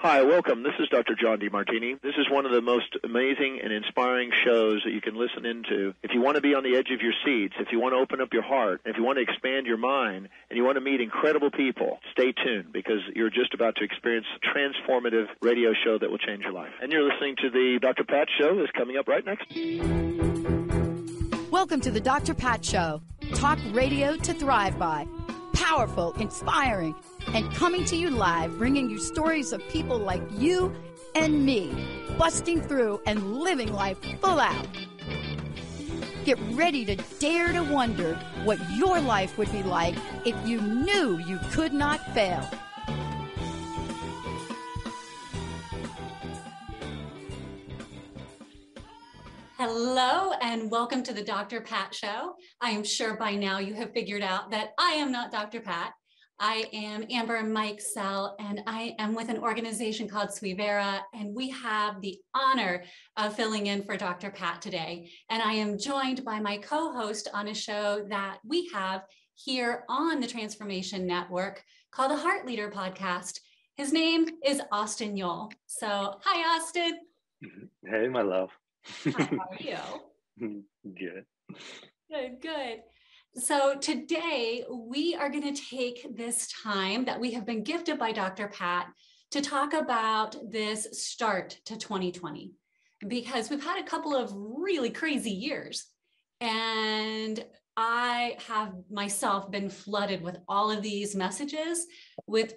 Hi, welcome. This is Dr. John DeMartini. This is one of the most amazing and inspiring shows that you can listen into. If you want to be on the edge of your seats, if you want to open up your heart, if you want to expand your mind, and you want to meet incredible people, stay tuned because you're just about to experience a transformative radio show that will change your life. And you're listening to the Dr. Pat Show that's coming up right next. Welcome to the Dr. Pat Show. Talk radio to thrive by. Powerful, inspiring, and coming to you live, bringing you stories of people like you and me, busting through and living life full out. Get ready to dare to wonder what your life would be like if you knew you could not fail. Hello and welcome to the Dr. Pat Show. I am sure by now you have figured out that I am not Dr. Pat. I am Amber Mikesell, and I am with an organization called Suivera, and we have the honor of filling in for Dr. Pat today. And I am joined by my co-host on a show that we have here on the Transformation Network called the Heart Leader Podcast. His name is Austin Yule. So, hi, Austin. Hey, my love. Hi, how are you? Good. Good. So today we are going to take this time that we have been gifted by Dr. Pat to talk about this start to 2020, because we've had a couple of really crazy years, and I have myself been flooded with all of these messages with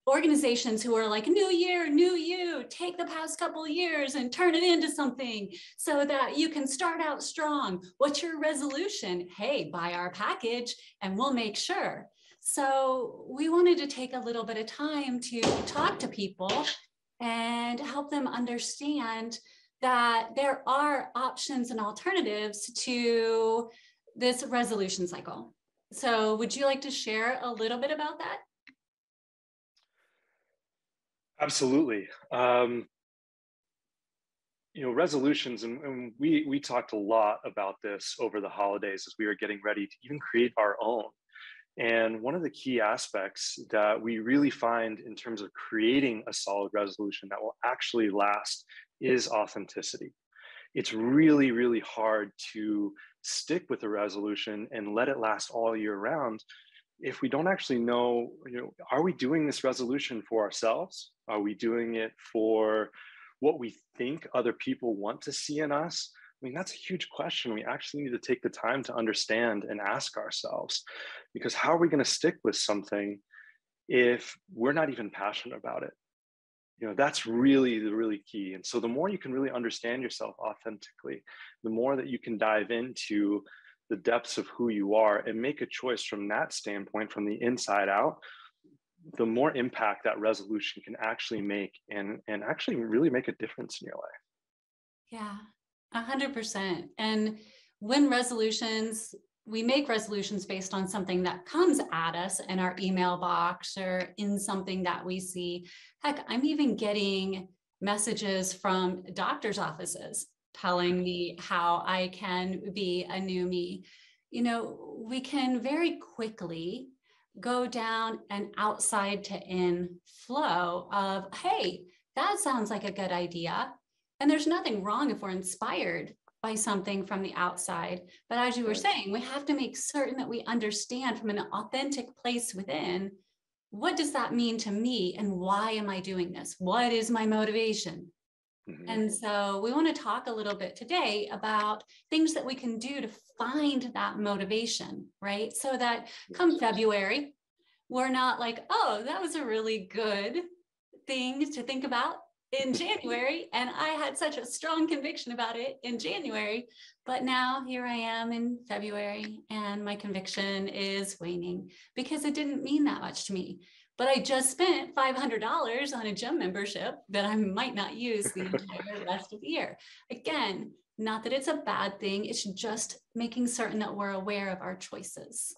organizations who are like, new year, new you, take the past couple of years and turn it into something so that you can start out strong. What's your resolution? Hey, buy our package and we'll make sure. So we wanted to take a little bit of time to talk to people and help them understand that there are options and alternatives to this resolution cycle. So would you like to share a little bit about that? Absolutely. Resolutions, and we talked a lot about this over the holidays as we were getting ready to even create our own. And one of the key aspects that we really find in terms of creating a solid resolution that will actually last is authenticity. It's really, really hard to stick with a resolution and let it last all year round if we don't actually know, are we doing this resolution for ourselves? Are we doing it for what we think other people want to see in us? I mean, that's a huge question. We actually need to take the time to understand and ask ourselves, because how are we going to stick with something if we're not even passionate about it? That's really the really key. And so the more you can really understand yourself authentically, the more that you can dive into the depths of who you are and make a choice from that standpoint, from the inside out, the more impact that resolution can actually make and actually really make a difference in your life. Yeah, 100%. And when we make resolutions based on something that comes at us in our email box or in something that we see. Heck, I'm even getting messages from doctors' offices telling me how I can be a new me. We can very quickly go down an outside to in flow of, hey, that sounds like a good idea. And there's nothing wrong if we're inspired by something from the outside. But as you were saying, we have to make certain that we understand from an authentic place within, what does that mean to me and why am I doing this? What is my motivation? And so we want to talk a little bit today about things that we can do to find that motivation, right? So that come February, we're not like, oh, that was a really good thing to think about in January. And I had such a strong conviction about it in January, but now here I am in February and my conviction is waning because it didn't mean that much to me. But I just spent $500 on a gym membership that I might not use the entire rest of the year. Again, not that it's a bad thing. It's just making certain that we're aware of our choices.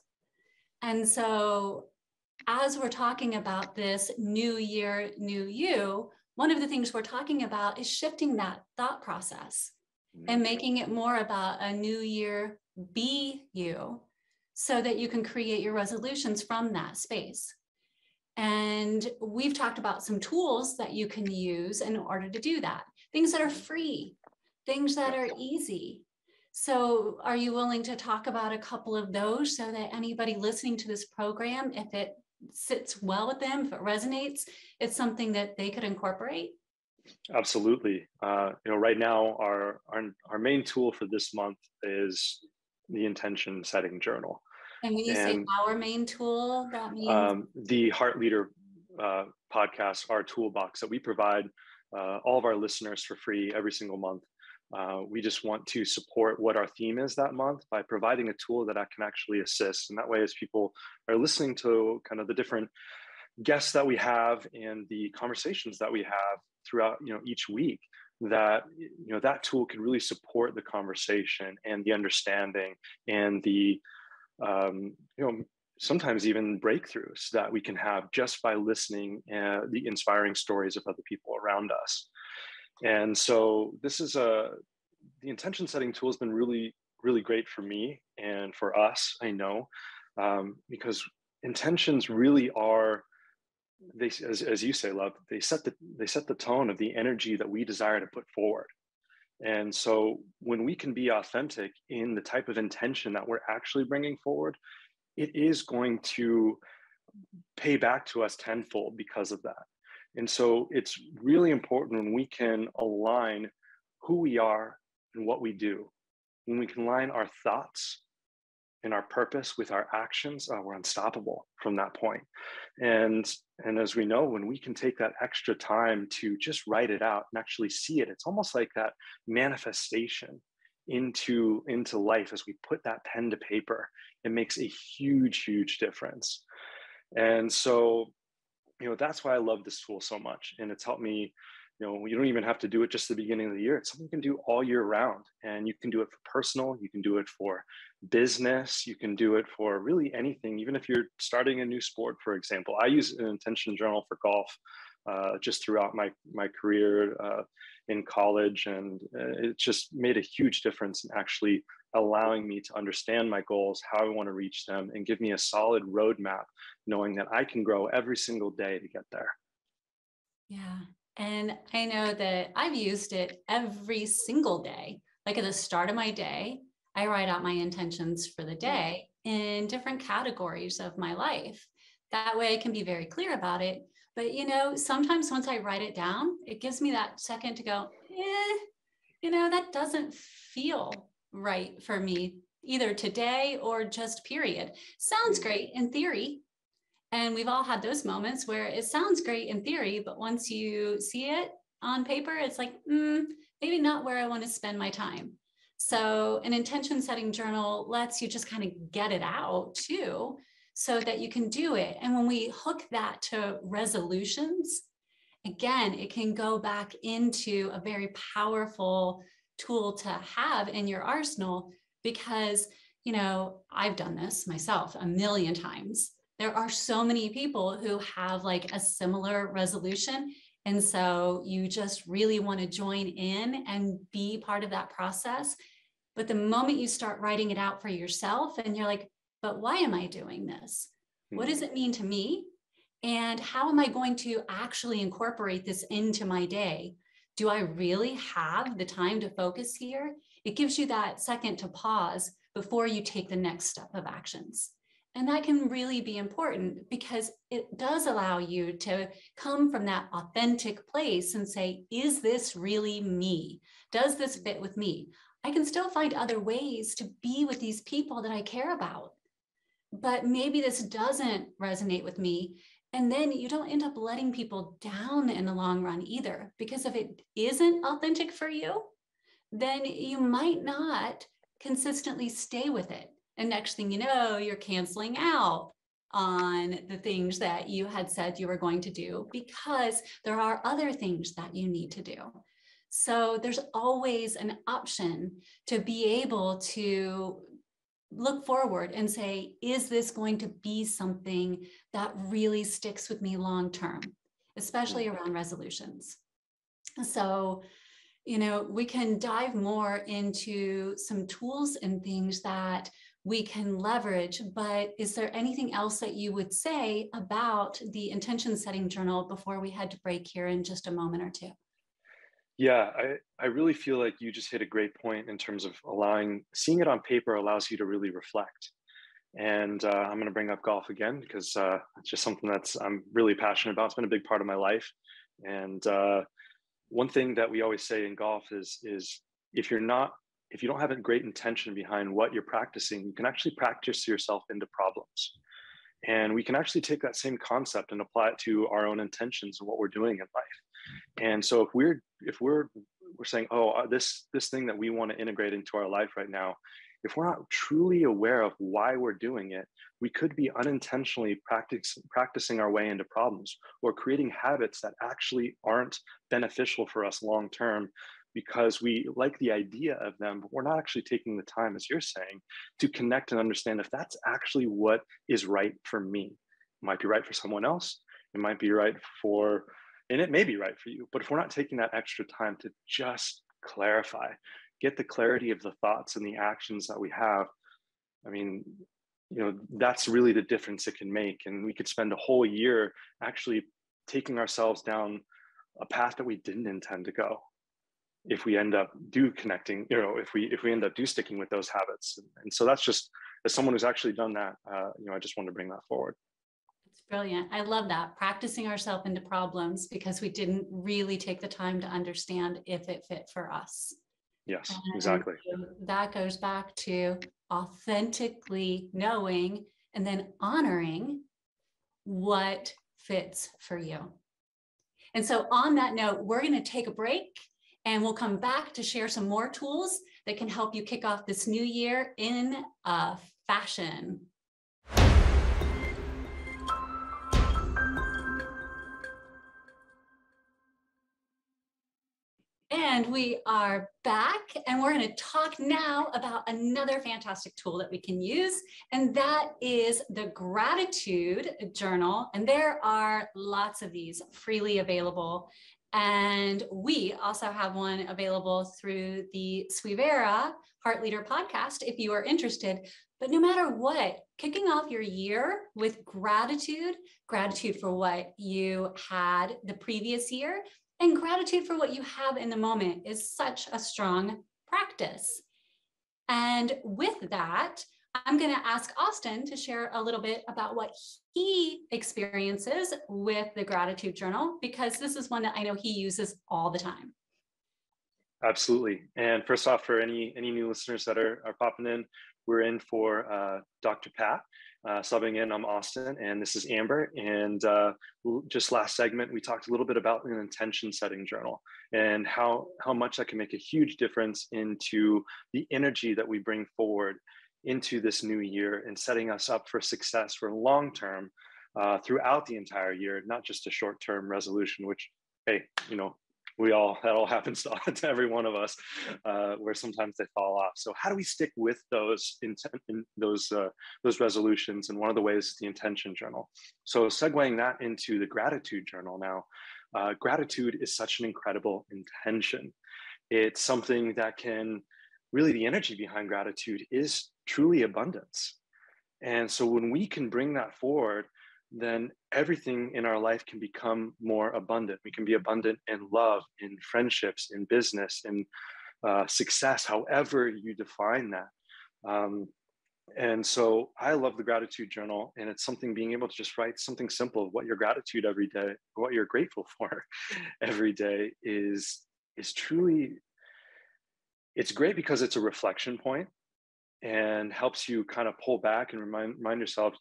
And so as we're talking about this new year, new you, one of the things we're talking about is shifting that thought process. and making it more about a new year, be you, so that you can create your resolutions from that space. And we've talked about some tools that you can use in order to do that. Things that are free, things that are easy. So are you willing to talk about a couple of those so that anybody listening to this program, if it sits well with them, if it resonates, it's something that they could incorporate? Absolutely. Right now, our main tool for this month is the intention setting journal. And when you say our main tool, that means? The Heart Leader podcast, our toolbox that we provide all of our listeners for free every single month. We just want to support what our theme is that month by providing a tool that can actually assist. And that way, as people are listening to kind of the different guests that we have and the conversations that we have throughout, each week, that, that tool can really support the conversation and the understanding and the, sometimes even breakthroughs that we can have just by listening the inspiring stories of other people around us. And so this is the intention setting tool has been really, really great for me and for us, I know, because intentions really are, they, as you say, Love, they set the tone of the energy that we desire to put forward. And so when we can be authentic in the type of intention that we're actually bringing forward, it is going to pay back to us tenfold because of that. And so it's really important when we can align who we are and what we do. When we can align our thoughts and our purpose with our actions, we're unstoppable from that point. And as we know, when we can take that extra time to just write it out and actually see it, it's almost like that manifestation into life. As we put that pen to paper, it makes a huge, huge difference. And so, that's why I love this tool so much. And it's helped me, you don't even have to do it just the beginning of the year. It's something you can do all year round. And you can do it for personal, you can do it for business, you can do it for really anything. Even if you're starting a new sport, for example. I use an intention journal for golf just throughout my career in college. And it just made a huge difference in actually allowing me to understand my goals, how I want to reach them, and give me a solid roadmap, knowing that I can grow every single day to get there. Yeah. And I know that I've used it every single day. Like at the start of my day, I write out my intentions for the day in different categories of my life. That way I can be very clear about it. But, sometimes once I write it down, it gives me that second to go, that doesn't feel right for me either today or just period. Sounds great in theory. And we've all had those moments where it sounds great in theory, but once you see it on paper, it's like, maybe not where I want to spend my time. So an intention setting journal lets you just kind of get it out too, so that you can do it. And when we hook that to resolutions, again, it can go back into a very powerful tool to have in your arsenal because, I've done this myself a million times. There are so many people who have like a similar resolution. And so you just really want to join in and be part of that process. But the moment you start writing it out for yourself and you're like, but why am I doing this? What does it mean to me? And how am I going to actually incorporate this into my day? Do I really have the time to focus here? It gives you that second to pause before you take the next step of actions. And that can really be important because it does allow you to come from that authentic place and say, is this really me? Does this fit with me? I can still find other ways to be with these people that I care about, but maybe this doesn't resonate with me. And then you don't end up letting people down in the long run either, because if it isn't authentic for you, then you might not consistently stay with it. And next thing you know, you're canceling out on the things that you had said you were going to do because there are other things that you need to do. So there's always an option to be able to look forward and say, is this going to be something that really sticks with me long term, especially around resolutions? So we can dive more into some tools and things that we can leverage. But is there anything else that you would say about the intention setting journal before we head to break here in just a moment or two? Yeah, I really feel like you just hit a great point in terms of seeing it on paper allows you to really reflect. And I'm going to bring up golf again because it's just something I'm really passionate about. It's been a big part of my life. And one thing that we always say in golf is if you don't have a great intention behind what you're practicing, you can actually practice yourself into problems. And we can actually take that same concept and apply it to our own intentions and what we're doing in life. And so if we're saying, oh, this thing that we want to integrate into our life right now, if we're not truly aware of why we're doing it, we could be unintentionally practicing our way into problems or creating habits that actually aren't beneficial for us long term because we like the idea of them, but we're not actually taking the time, as you're saying, to connect and understand if that's actually what is right for me. It might be right for someone else. It might be right and it may be right for you. But if we're not taking that extra time to just clarify, get the clarity of the thoughts and the actions that we have, I mean, that's really the difference it can make. And we could spend a whole year actually taking ourselves down a path that we didn't intend to go if we end up connecting, if we end up sticking with those habits. And so that's just, as someone who's actually done that, I just wanted to bring that forward. It's brilliant. I love that. Practicing ourselves into problems because we didn't really take the time to understand if it fit for us. Yes, and exactly. That goes back to authentically knowing and then honoring what fits for you. And so on that note, we're going to take a break and we'll come back to share some more tools that can help you kick off this new year in fashion. And we are back, and we're going to talk now about another fantastic tool that we can use, and that is the gratitude journal. And there are lots of these freely available. And we also have one available through the Suivera Heart Leader podcast if you are interested. But no matter what, kicking off your year with gratitude for what you had the previous year, and gratitude for what you have in the moment is such a strong practice. And with that, I'm going to ask Austin to share a little bit about what he experiences with the gratitude journal, because this is one that I know he uses all the time. Absolutely. And first off, for any new listeners that are popping in, we're in for Dr. Pat. Subbing in, I'm Austin, and this is Amber. And just last segment, we talked a little bit about an intention setting journal and how much that can make a huge difference into the energy that we bring forward into this new year and setting us up for success for long term throughout the entire year, not just a short term resolution, which, hey, that all happens to every one of us, where sometimes they fall off. So how do we stick with those resolutions? And one of the ways is the intention journal. So segueing that into the gratitude journal now, gratitude is such an incredible intention. It's something that the energy behind gratitude is truly abundance. And so when we can bring that forward, then everything in our life can become more abundant. We can be abundant in love, in friendships, in business, in success, however you define that. And so I love the gratitude journal, and it's something being able to just write something simple of what your gratitude every day, what you're grateful for every day is truly, it's great because it's a reflection point and helps you kind of pull back and remind yourself,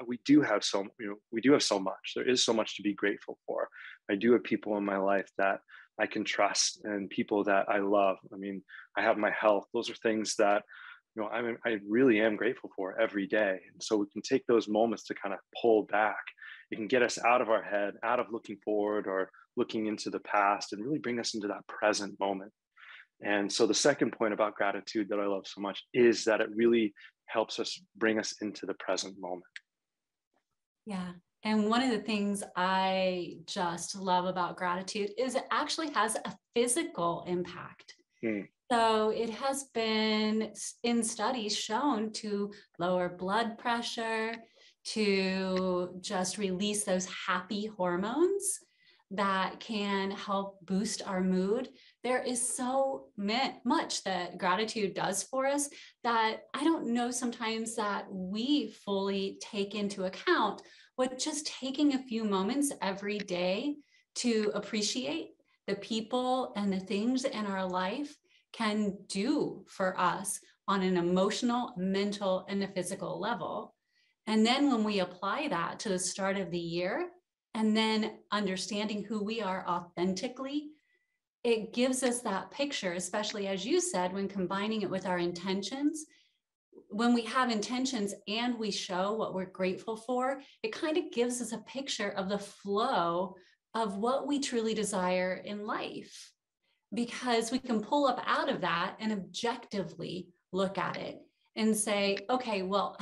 we do have so much. There is so much to be grateful for. I do have people in my life that I can trust and people that I love. I mean, I have my health. Those are things that, I really am grateful for every day. And so we can take those moments to kind of pull back. It can get us out of our head, out of looking forward or looking into the past, and really bring us into that present moment. And so the second point about gratitude that I love so much is that it really helps us bring us into the present moment. Yeah. And one of the things I just love about gratitude is it actually has a physical impact. So it has been in studies shown to lower blood pressure, to just release those happy hormones that can help boost our mood. There is so much that gratitude does for us that I don't know sometimes that we fully take into account what just taking a few moments every day to appreciate the people and the things in our life can do for us on an emotional, mental, and a physical level. And then when we apply that to the start of the year, and then understanding who we are authentically, it gives us that picture, especially as you said, when combining it with our intentions. When we have intentions and we show what we're grateful for, it kind of gives us a picture of the flow of what we truly desire in life, because we can pull up out of that and objectively look at it and say, okay, well,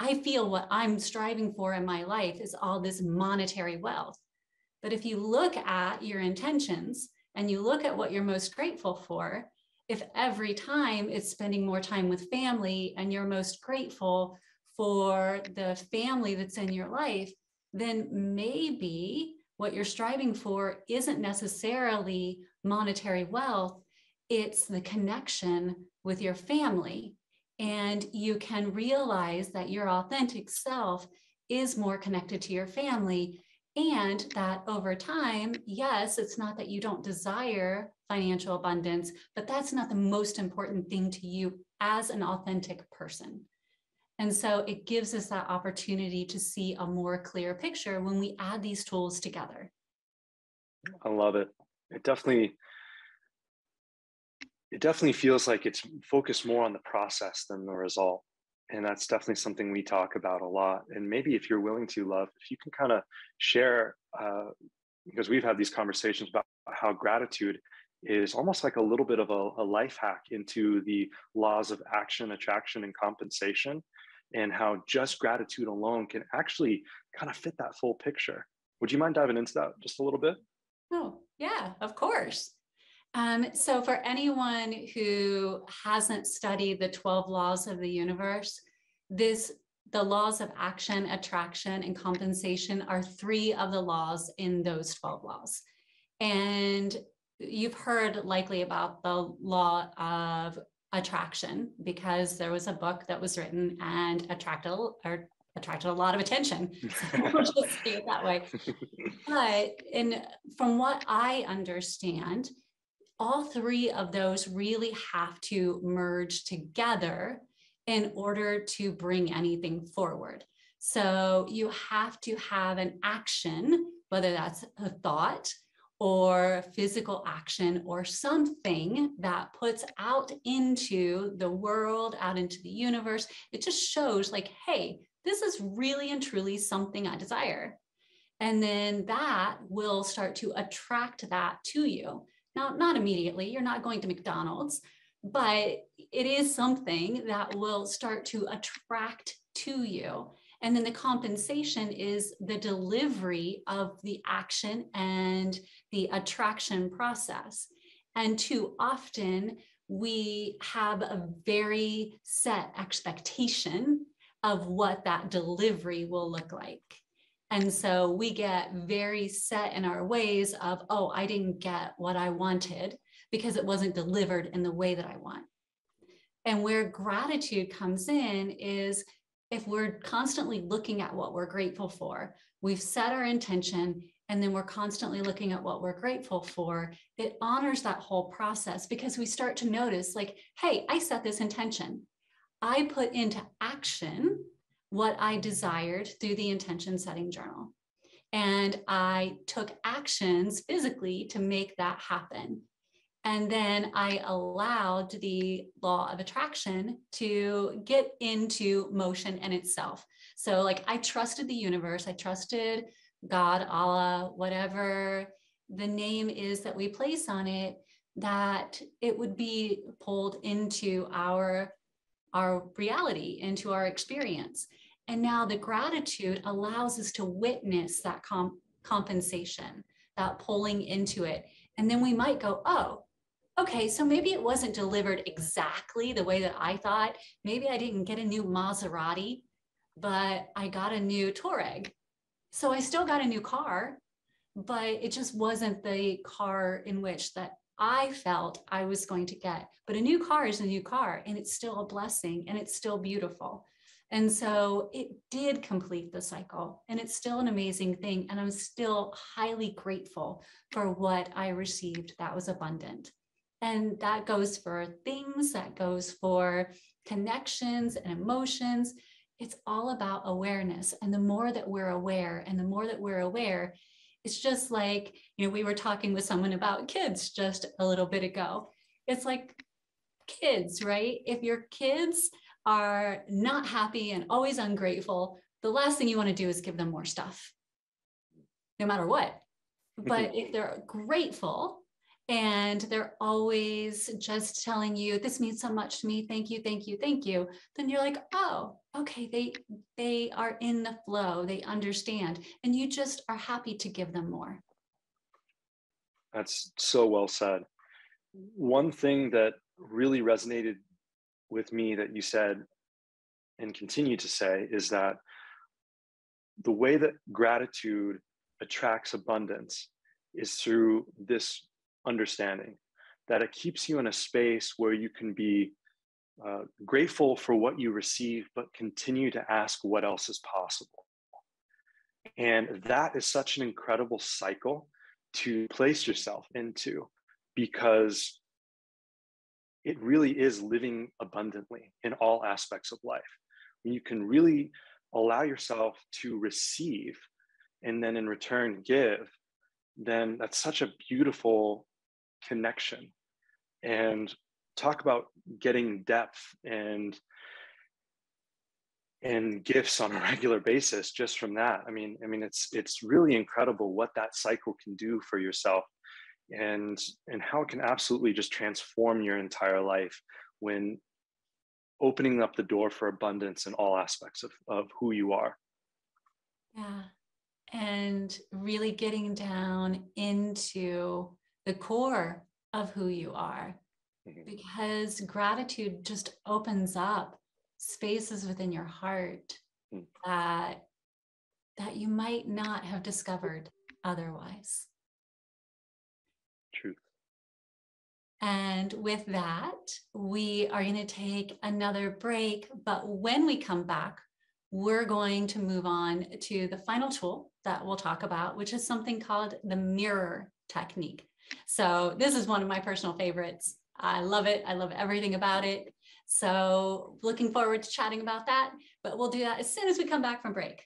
I feel what I'm striving for in my life is all this monetary wealth. But if you look at your intentions and you look at what you're most grateful for, if every time it's spending more time with family and you're most grateful for the family that's in your life, then maybe what you're striving for isn't necessarily monetary wealth, it's the connection with your family. And you can realize that your authentic self is more connected to your family, and that over time, yes, it's not that you don't desire financial abundance, but that's not the most important thing to you as an authentic person. And so it gives us that opportunity to see a more clear picture when we add these tools together. I love it. It definitely feels like it's focused more on the process than the result. And that's definitely something we talk about a lot. And maybe if you're willing to, Love, if you can kind of share, because we've had these conversations about how gratitude is almost like a little bit of a life hack into the laws of action, attraction, and compensation, and how just gratitude alone can actually kind of fit that full picture. Would you mind diving into that just a little bit? Oh, yeah, of course. So for anyone who hasn't studied the 12 laws of the universe, the laws of action, attraction, and compensation are 3 of the laws in those 12 laws. And you've heard likely about the law of attraction, because there was a book that was written and attracted a lot of attention. So we'll just say it that way. But from what I understand, all 3 of those really have to merge together in order to bring anything forward. So you have to have an action, whether that's a thought or physical action or something that puts out into the world, out into the universe. It just shows like, hey, this is really and truly something I desire. And then that will start to attract that to you. Now, not immediately, you're not going to McDonald's, but it is something that will start to attract to you. And then the compensation is the delivery of the action and the attraction process. And too often we have a very set expectation of what that delivery will look like. And so we get very set in our ways of, oh, I didn't get what I wanted because it wasn't delivered in the way that I want. And where gratitude comes in is if we're constantly looking at what we're grateful for, we've set our intention, and then we're constantly looking at what we're grateful for, it honors that whole process, because we start to notice like, hey, I set this intention. I put into action what I desired through the intention setting journal. And I took actions physically to make that happen. And then I allowed the law of attraction to get into motion in itself. So like I trusted the universe, I trusted God, Allah, whatever the name is that we place on it, that it would be pulled into our reality, into our experience. And now the gratitude allows us to witness that compensation, that pulling into it. And then we might go, oh, okay, so maybe it wasn't delivered exactly the way that I thought. Maybe I didn't get a new Maserati, but I got a new Touareg. So I still got a new car, but it just wasn't the car in which that I felt I was going to get. But a new car is a new car, and it's still a blessing, and it's still beautiful. And so it did complete the cycle, and it's still an amazing thing. And I'm still highly grateful for what I received that was abundant. And that goes for things, that goes for connections and emotions. It's all about awareness. And the more that we're aware, it's just like, we were talking with someone about kids just a little bit ago. It's like kids, right? If your kids are not happy and always ungrateful, the last thing you want to do is give them more stuff, no matter what. But if they're grateful and they're always just telling you, this means so much to me, thank you, thank you, thank you, then you're like, oh, okay, they are in the flow, they understand, and you just are happy to give them more. That's so well said. One thing that really resonated with me that you said and continue to say is that the way that gratitude attracts abundance is through this understanding that it keeps you in a space where you can be grateful for what you receive, but continue to ask what else is possible. And that is such an incredible cycle to place yourself into, because it really is living abundantly in all aspects of life. When you can really allow yourself to receive and then in return give, then that's such a beautiful connection. And talk about getting depth and gifts on a regular basis just from that. I mean, it's really incredible what that cycle can do for yourself, and how it can absolutely just transform your entire life when opening up the door for abundance in all aspects of who you are. Yeah. And really getting down into the core of who you are, because gratitude just opens up spaces within your heart that you might not have discovered otherwise. Truth. And with that, we are going to take another break. But when we come back, we're going to move on to the final tool that we'll talk about, which is something called the mirror technique. So this is one of my personal favorites. I love it. I love everything about it. So looking forward to chatting about that, but we'll do that as soon as we come back from break.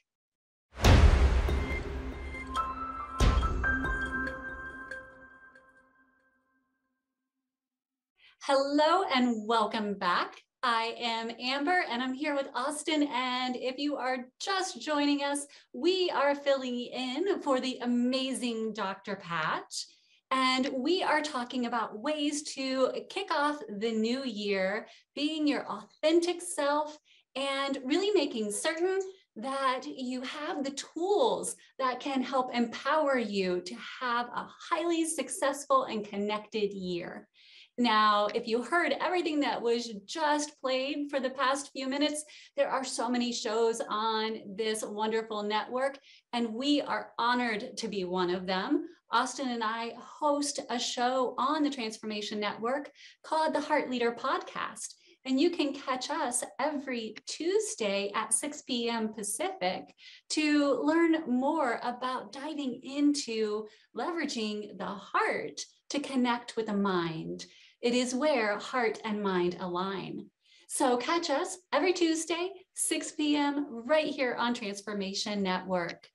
Hello and welcome back. I am Amber and I'm here with Austin. And if you are just joining us, we are filling in for the amazing Dr. Patch. And we are talking about ways to kick off the new year, being your authentic self and really making certain that you have the tools that can help empower you to have a highly successful and connected year. Now, if you heard everything that was just played for the past few minutes, there are so many shows on this wonderful network, and we are honored to be one of them. Austin and I host a show on the Transformation Network called the Heart Leader Podcast. And you can catch us every Tuesday at 6 p.m. Pacific to learn more about diving into leveraging the heart to connect with the mind. It is where heart and mind align. So catch us every Tuesday, 6 p.m. right here on Transformation Network.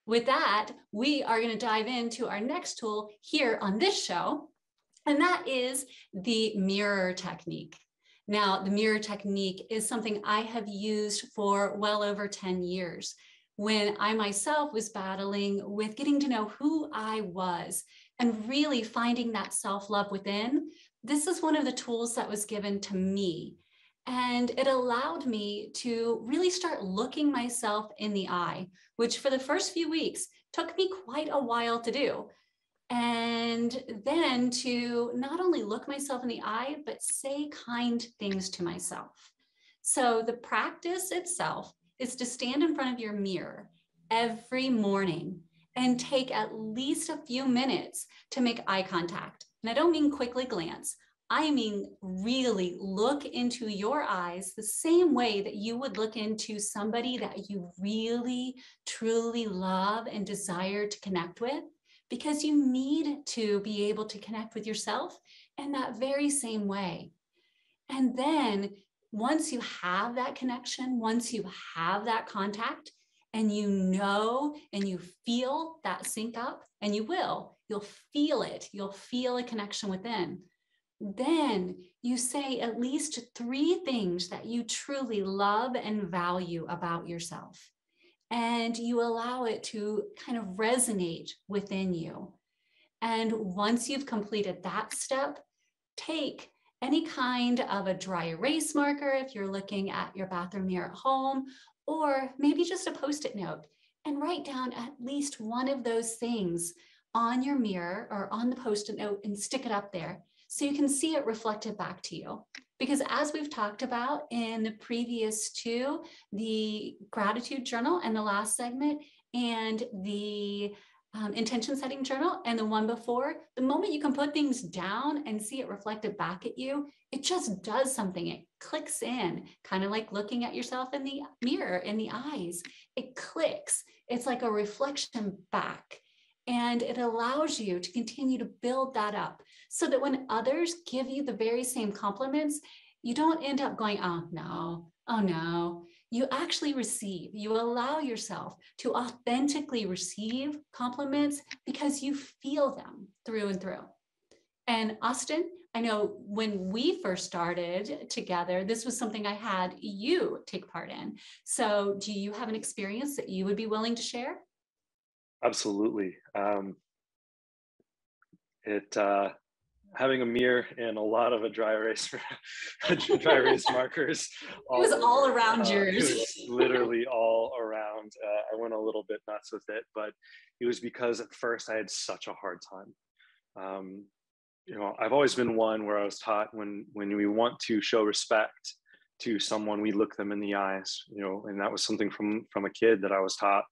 With that, we are going to dive into our next tool here on this show, and that is the mirror technique. Now, the mirror technique is something I have used for well over 10 years when I myself was battling with getting to know who I was and really finding that self-love within. This is one of the tools that was given to me. And it allowed me to really start looking myself in the eye, which for the first few weeks took me quite a while to do. And then to not only look myself in the eye, but say kind things to myself. So the practice itself is to stand in front of your mirror every morning and take at least a few minutes to make eye contact. And I don't mean quickly glance. I mean, really look into your eyes the same way that you would look into somebody that you really, truly love and desire to connect with, because you need to be able to connect with yourself in that very same way. And then once you have that connection, once you have that contact, and you know and you feel that sync up, and you'll feel it, you'll feel a connection within. Then you say at least 3 things that you truly love and value about yourself. And you allow it to kind of resonate within you. And once you've completed that step, take any kind of a dry erase marker if you're looking at your bathroom mirror at home, or maybe just a Post-it note, and write down at least one of those things on your mirror or on the Post-it note and stick it up there so you can see it reflected back to you. Because as we've talked about in the previous 2, the gratitude journal and the last segment, and the intention setting journal and the one before, the moment you can put things down and see it reflected back at you, it just does something. It clicks in, kind of like looking at yourself in the mirror, in the eyes. It clicks. It's like a reflection back. And it allows you to continue to build that up so that when others give you the very same compliments, you don't end up going, oh no. You actually receive, you allow yourself to authentically receive compliments because you feel them through and through. And Austin, I know when we first started together, this was something I had you take part in. So do you have an experience that you would be willing to share? Absolutely. Having a mirror and a lot of dry erase markers. It was all around yours. It was literally all around. I went a little bit nuts with it, but it was because at first I had such a hard time. I've always been one where I was taught when we want to show respect to someone, we look them in the eyes, and that was something from a kid that I was taught.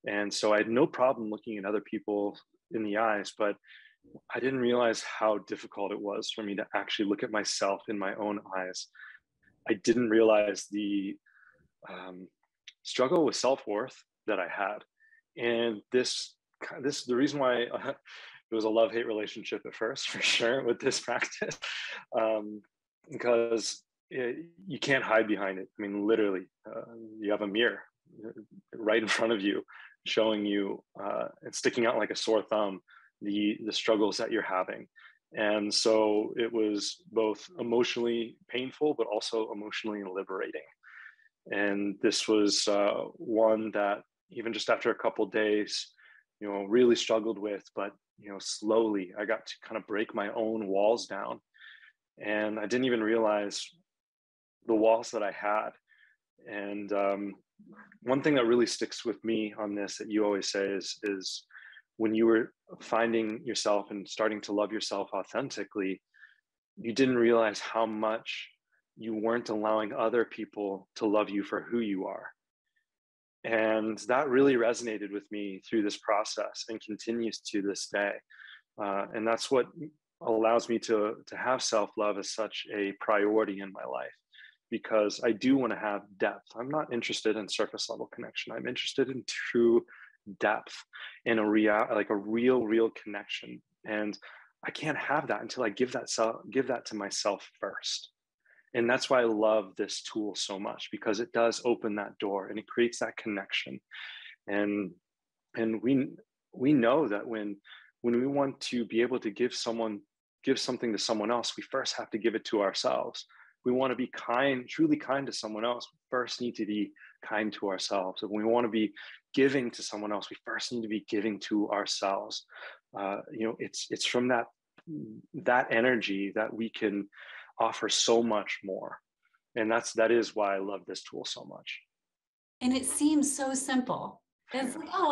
And so I had no problem looking at other people in the eyes, but I didn't realize how difficult it was for me to actually look at myself in my own eyes. I didn't realize the struggle with self-worth that I had. And this the reason why it was a love-hate relationship at first, for sure, with this practice, because you can't hide behind it. I mean, literally, you have a mirror right in front of you, showing you and sticking out like a sore thumb the struggles that you're having. And so it was both emotionally painful, but also emotionally liberating. And this was one that even just after a couple of days, really struggled with, but slowly I got to kind of break my own walls down. And I didn't even realize the walls that I had. And one thing that really sticks with me on this that you always say is when you were finding yourself and starting to love yourself authentically, you didn't realize how much you weren't allowing other people to love you for who you are. And that really resonated with me through this process and continues to this day. And that's what allows me to have self-love as such a priority in my life, because I do want to have depth. I'm not interested in surface level connection. I'm interested in true depth and a real connection. And I can't have that until I give that to myself first. And that's why I love this tool so much, because it does open that door and it creates that connection. And we know that when we want to be able to give something to someone else, we first have to give it to ourselves. We want to be kind, truly kind to someone else, we first need to be kind to ourselves. If we want to be giving to someone else, we first need to be giving to ourselves. It's from that energy that we can offer so much more. And that is why I love this tool so much. And it seems so simple. It's like, oh,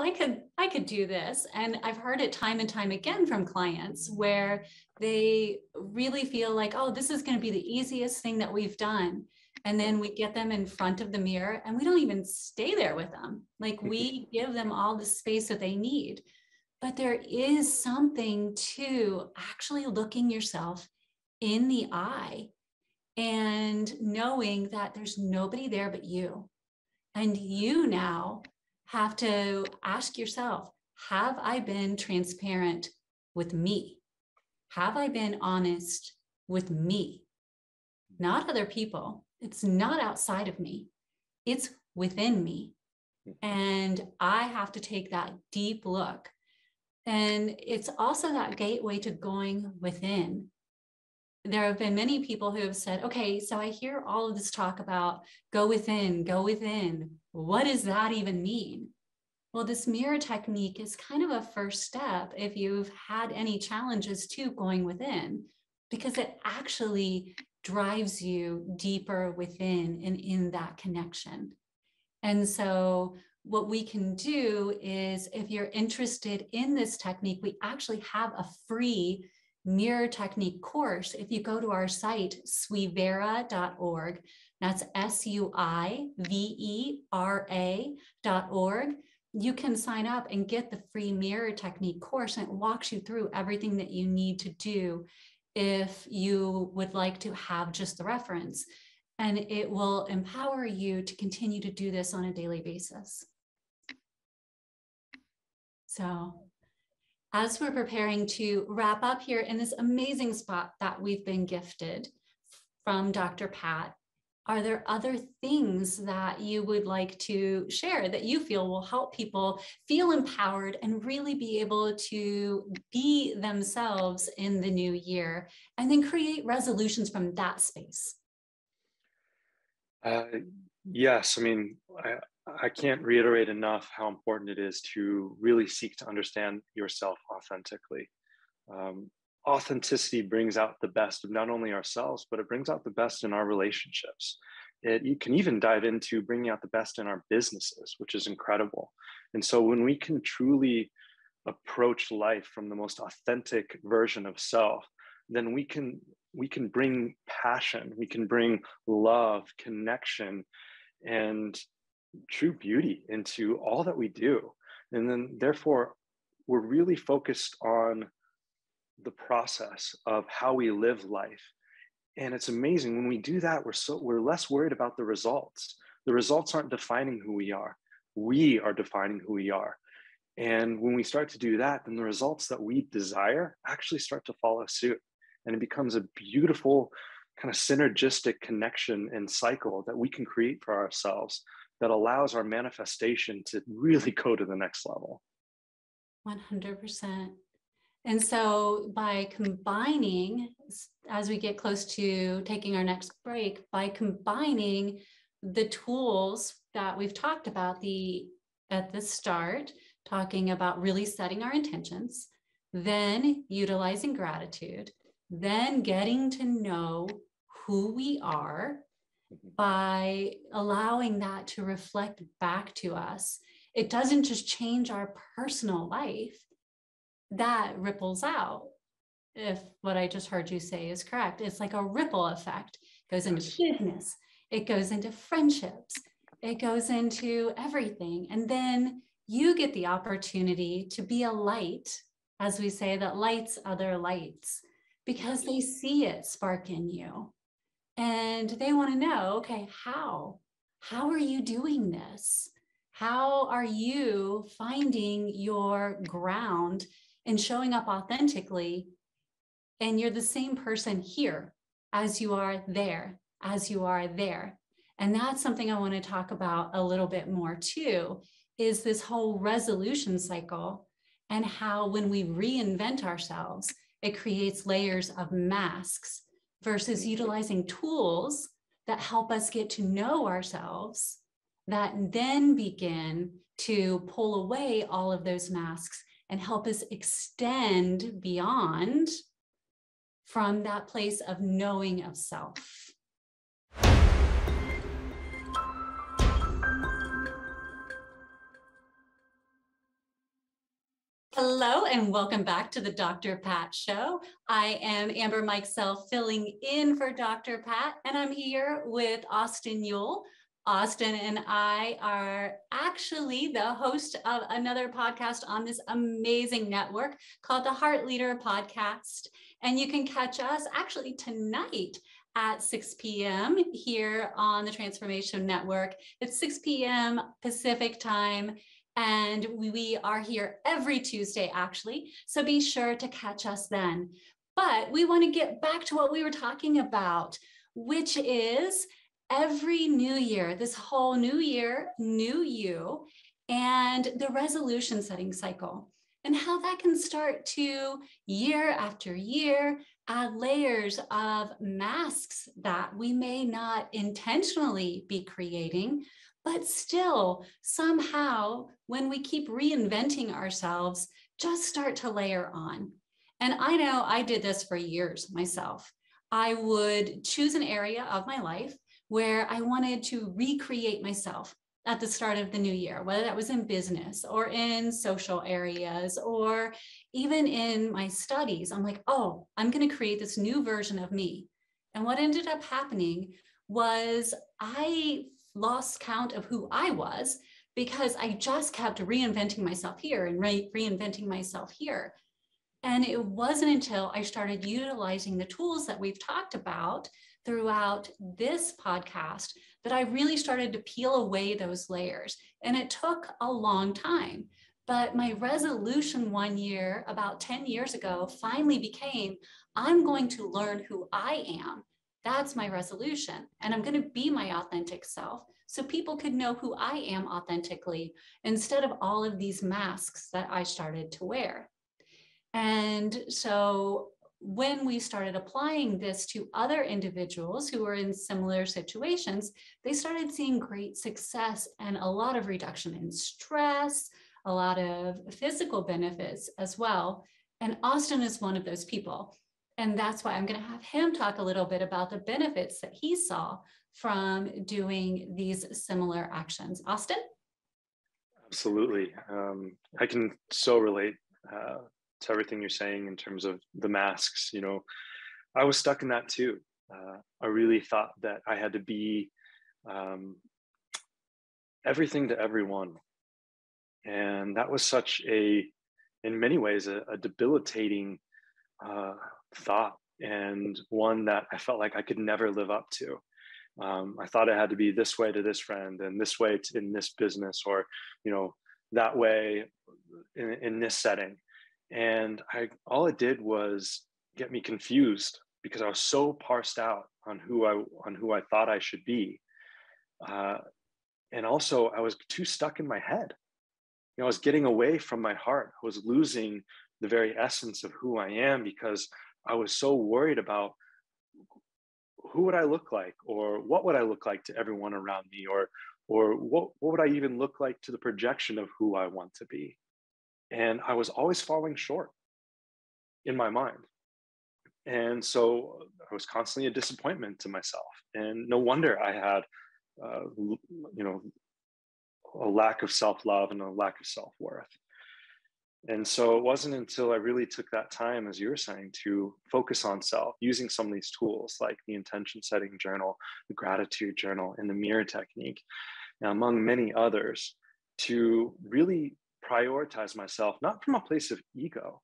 I could do this. And I've heard it time and time again from clients where they really feel like, oh, this is going to be the easiest thing that we've done. And then we get them in front of the mirror and we don't even stay there with them. Like, we give them all the space that they need. But there is something to actually looking yourself in the eye and knowing that there's nobody there but you. And you now have to ask yourself, have I been transparent with me? Have I been honest with me? Not other people. It's not outside of me. It's within me. And I have to take that deep look. And it's also that gateway to going within. There have been many people who have said, okay, so I hear all of this talk about go within, go within. What does that even mean? Well, this mirror technique is kind of a first step if you've had any challenges to going within, because it actually drives you deeper within and in that connection. And so what we can do is, if you're interested in this technique, we actually have a free mirror technique course. If you go to our site, suivera.org, that's SUIVERA.org, you can sign up and get the free mirror technique course, and it walks you through everything that you need to do if you would like to have just the reference. And it will empower you to continue to do this on a daily basis. So as we're preparing to wrap up here in this amazing spot that we've been gifted from Dr. Pat, are there other things that you would like to share that you feel will help people feel empowered and really be able to be themselves in the new year, and then create resolutions from that space? Yes, I mean, I can't reiterate enough how important it is to really seek to understand yourself authentically. Authenticity brings out the best of not only ourselves, but it brings out the best in our relationships. You can even dive into bringing out the best in our businesses, which is incredible. And so when we can truly approach life from the most authentic version of self, then we can bring passion, we can bring love, connection, and true beauty into all that we do. And then therefore, we're really focused on the process of how we live life. And it's amazing when we do that, we're less worried about the results. The results aren't defining who we are. We are defining who we are. And when we start to do that, then the results that we desire actually start to follow suit. And it becomes a beautiful kind of synergistic connection and cycle that we can create for ourselves that allows our manifestation to really go to the next level. 100%. And so by combining, as we get close to taking our next break, by combining the tools that we've talked about at the start, talking about really setting our intentions, then utilizing gratitude, then getting to know who we are by allowing that to reflect back to us. It doesn't just change our personal life, that ripples out. If what I just heard you say is correct, it's like a ripple effect. It goes into business, it goes into friendships, it goes into everything. And then you get the opportunity to be a light, as we say, that lights other lights, because they see it spark in you. And they want to know, okay, how are you doing this? How are you finding your ground and showing up authentically? And you're the same person here as you are there, as you are there. And that's something I want to talk about a little bit more too, is this whole resolution cycle, and how when we reinvent ourselves, it creates layers of masks versus utilizing tools that help us get to know ourselves, that then begin to pull away all of those masks and help us extend beyond from that place of knowing of self. Hello and welcome back to the Dr. Pat Show. I am Amber Mikesell filling in for Dr. Pat, and I'm here with Austin Yule. Austin and I are actually the host of another podcast on this amazing network called the Heart Leader Podcast. And you can catch us actually tonight at 6 p.m. here on the Transformation Network. It's 6 p.m. Pacific time. And we are here every Tuesday, actually. So be sure to catch us then. But we want to get back to what we were talking about, which is every new year, this whole new year, new you, and the resolution setting cycle, and how that can start to year after year add layers of masks that we may not intentionally be creating, but still somehow when we keep reinventing ourselves, just start to layer on. And I know I did this for years myself. I would choose an area of my life where I wanted to recreate myself at the start of the new year, whether that was in business or in social areas or even in my studies. I'm like, oh, I'm going to create this new version of me. And what ended up happening was I lost count of who I was because I just kept reinventing myself here and reinventing myself here. And it wasn't until I started utilizing the tools that we've talked about throughout this podcast that I really started to peel away those layers. And it took a long time. But my resolution one year, about 10 years ago, finally became, I'm going to learn who I am. That's my resolution. And I'm going to be my authentic self so people could know who I am authentically instead of all of these masks that I started to wear. And so when we started applying this to other individuals who were in similar situations, they started seeing great success and a lot of reduction in stress, a lot of physical benefits as well. And Austin is one of those people. And that's why I'm going to have him talk a little bit about the benefits that he saw from doing these similar actions. Austin? Absolutely. I can so relate to everything you're saying in terms of the masks. You know, I was stuck in that too. I really thought that I had to be everything to everyone. And that was such in many ways, a debilitating thought, and one that I felt like I could never live up to. I thought I had to be this way to this friend and this way in this business, or, you know, that way in this setting. And all it did was get me confused because I was so parsed out on who I thought I should be. And also I was too stuck in my head. You know, I was getting away from my heart. I was losing the very essence of who I am because I was so worried about who would I look like, or what would I look like to everyone around me, or what would I even look like to the projection of who I want to be. And I was always falling short in my mind. And so I was constantly a disappointment to myself. And no wonder I had, you know, a lack of self-love and a lack of self-worth. And so it wasn't until I really took that time, as you were saying, to focus on self, using some of these tools like the intention setting journal, the gratitude journal, and the mirror technique, among many others, to really prioritize myself, not from a place of ego,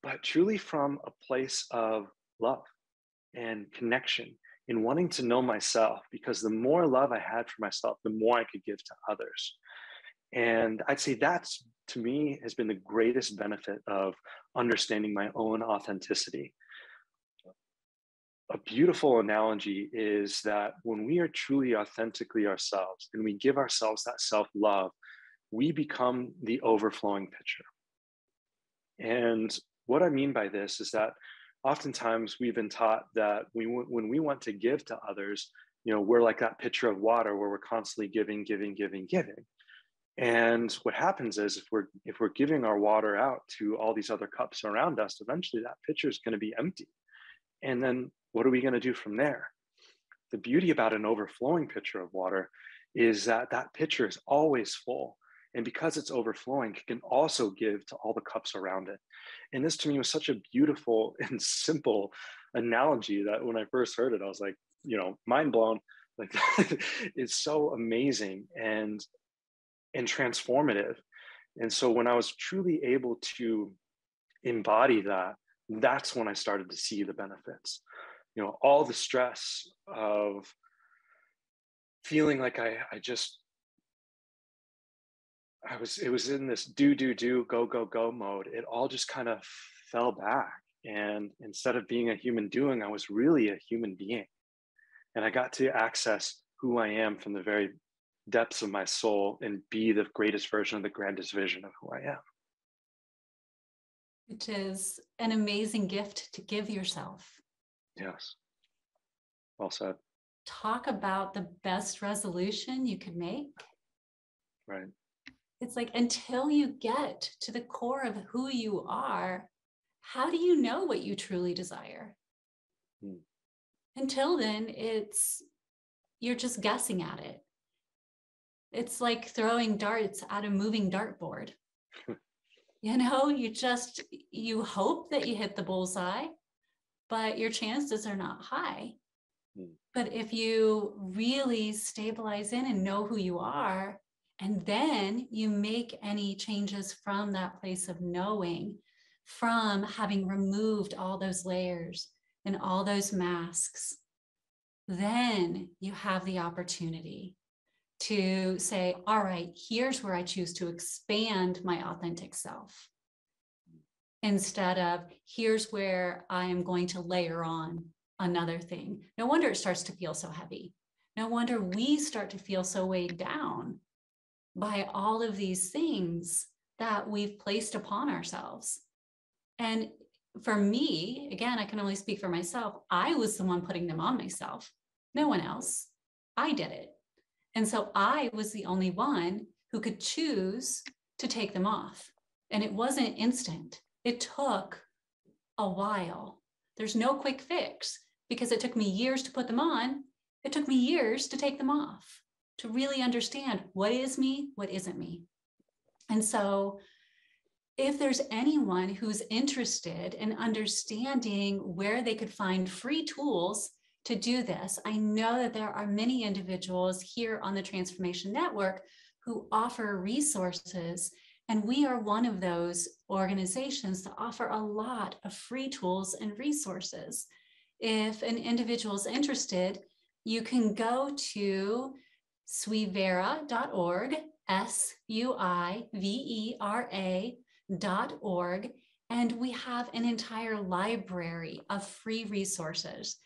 but truly from a place of love and connection, in wanting to know myself, because the more love I had for myself, the more I could give to others. And I'd say that's, to me, has been the greatest benefit of understanding my own authenticity. A beautiful analogy is that when we are truly authentically ourselves and we give ourselves that self-love, we become the overflowing pitcher. And what I mean by this is that oftentimes we've been taught that when we want to give to others, you know, we're like that pitcher of water where we're constantly giving. And what happens is if we're giving our water out to all these other cups around us, eventually that pitcher is going to be empty. And then what are we going to do from there? The beauty about an overflowing pitcher of water is that that pitcher is always full. And because it's overflowing, it can also give to all the cups around it. And this to me was such a beautiful and simple analogy that when I first heard it, I was like, mind blown. Like it's so amazing and transformative. And so when I was truly able to embody that, that's when I started to see the benefits. All the stress of feeling like it was in this do, go mode. It all just kind of fell back. And instead of being a human doing, I was really a human being. And I got to access who I am from the very depths of my soul and be the greatest version of the grandest vision of who I am. Which is an amazing gift to give yourself. Yes. Well said. Talk about the best resolution you could make. Right. It's like, until you get to the core of who you are, how do you know what you truly desire? Until then, you're just guessing at it. It's like throwing darts at a moving dartboard. You hope that you hit the bullseye, but your chances are not high. But if you really stabilize in and know who you are, and then you make any changes from that place of knowing, from having removed all those layers and all those masks, then you have the opportunity to say, all right, here's where I choose to expand my authentic self. Instead of, here's where I am going to layer on another thing. No wonder it starts to feel so heavy. No wonder we start to feel so weighed down by all of these things that we've placed upon ourselves. And for me, again, I can only speak for myself. I was the one putting them on myself. No one else. I did it. And so I was the only one who could choose to take them off. And it wasn't instant. It took a while. There's no quick fix because it took me years to put them on. It took me years to take them off, to really understand what is me, what isn't me. And so if there's anyone who's interested in understanding where they could find free tools to do this, I know that there are many individuals here on the Transformation Network who offer resources, and we are one of those organizations that offer a lot of free tools and resources. If an individual is interested, you can go to suivera.org, SUIVERA.org, and we have an entire library of free resources.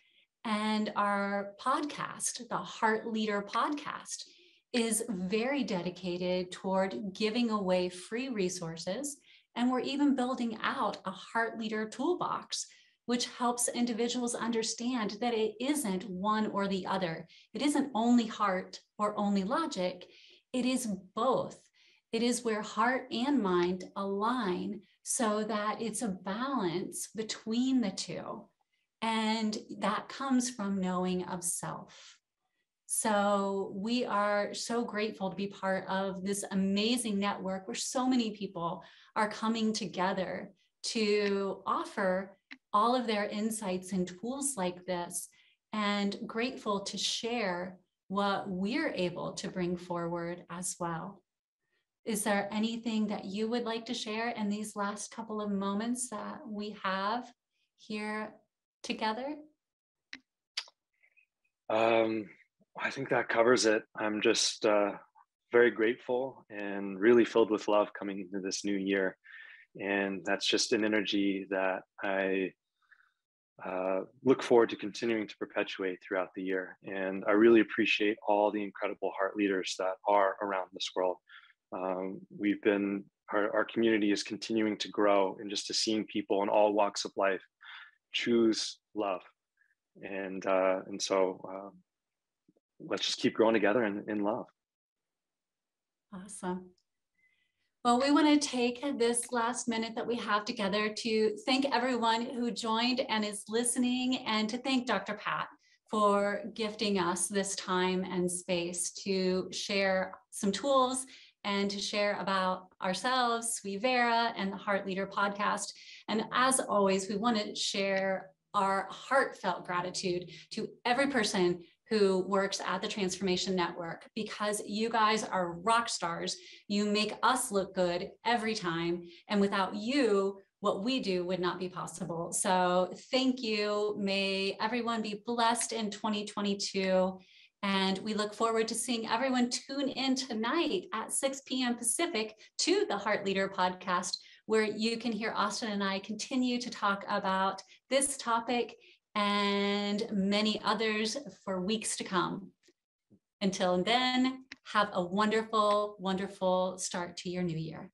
And our podcast, the Heart Leader Podcast, is very dedicated toward giving away free resources. And we're even building out a Heart Leader Toolbox, which helps individuals understand that it isn't one or the other. It isn't only heart or only logic. It is both. It is where heart and mind align so that it's a balance between the two. And that comes from knowing of self. So we are so grateful to be part of this amazing network where so many people are coming together to offer all of their insights and tools like this, and grateful to share what we're able to bring forward as well. Is there anything that you would like to share in these last couple of moments that we have here together? I think that covers it. I'm just very grateful and really filled with love coming into this new year. And that's just an energy that I look forward to continuing to perpetuate throughout the year. And I really appreciate all the incredible heart leaders that are around this world. Our community is continuing to grow, and just to seeing people in all walks of life choose love. And so let's just keep growing together in love. Awesome. Well, we want to take this last minute that we have together to thank everyone who joined and is listening, and to thank Dr. Pat for gifting us this time and space to share some tools and to share about ourselves, Sweet Vera, and the Heart Leader podcast. And as always, we want to share our heartfelt gratitude to every person who works at the Transformation Network, because you guys are rock stars. You make us look good every time. And without you, what we do would not be possible. So thank you. May everyone be blessed in 2022. And we look forward to seeing everyone tune in tonight at 6 p.m. Pacific to the Heart Leader podcast, where you can hear Austin and I continue to talk about this topic and many others for weeks to come. Until then, have a wonderful, wonderful start to your new year.